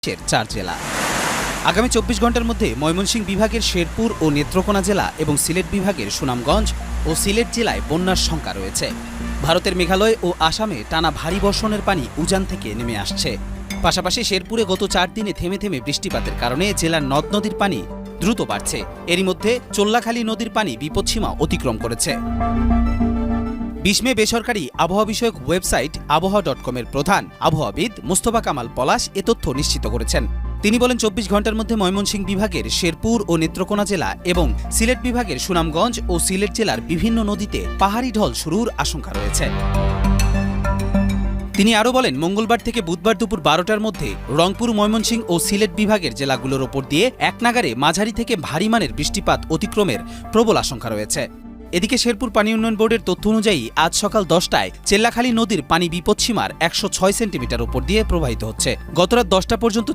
চার জেলা। আগামী 24 ঘন্টার মধ্যে ময়মনসিংহ বিভাগের শেরপুর ও নেত্রকোনা জেলা এবং সিলেট বিভাগের সুনামগঞ্জ ও সিলেট জেলায় বন্যার শঙ্কা রয়েছে। ভারতের মেঘালয় ও আসামে টানা ভারী বর্ষণের পানি উজান থেকে নেমে আসছে। পাশাপাশি শেরপুরে গত 4 দিনে থেমে থেমে বৃষ্টিপাতের কারণে জেলার নদ নদীর পানি দ্রুত বাড়ছে। এরই মধ্যে চোল্লাখালী নদীর পানি বিপদসীমা অতিক্রম করেছে। 20 মে বেসরকারি আবহাওয়া বিষয়ক ওয়েবসাইট আবহাওয়া.com-এর প্রধান আবহাওয়াবিদ মোস্তফা কামাল পলাশ এ তথ্য নিশ্চিত করেছেন। তিনি বলেন, 24 ঘন্টার মধ্যে ময়মনসিংহ বিভাগের শেরপুর ও নেত্রকোনা জেলা এবং সিলেট বিভাগের সুনামগঞ্জ ও সিলেট জেলার বিভিন্ন নদীতে পাহাড়ি ঢল শুরুর আশঙ্কা রয়েছে। তিনি আরও বলেন, মঙ্গলবার থেকে বুধবার দুপুর 12টার মধ্যে রংপুর, ময়মনসিংহ ও সিলেট বিভাগের জেলাগুলোর ওপর দিয়ে একনাগাড়ে মাঝারি থেকে ভারী মানের বৃষ্টিপাত অতিক্রমের প্রবল আশঙ্কা রয়েছে। এদিকে শেরপুর পানি উন্নয়ন বোর্ডের তথ্য অনুযায়ী আজ সকাল 10টায় চেল্লাখালী নদীর পানি বিপদসীমার 106 সেন্টিমিটার উপর দিয়ে প্রবাহিত হচ্ছে। গতরাত 10টা পর্যন্ত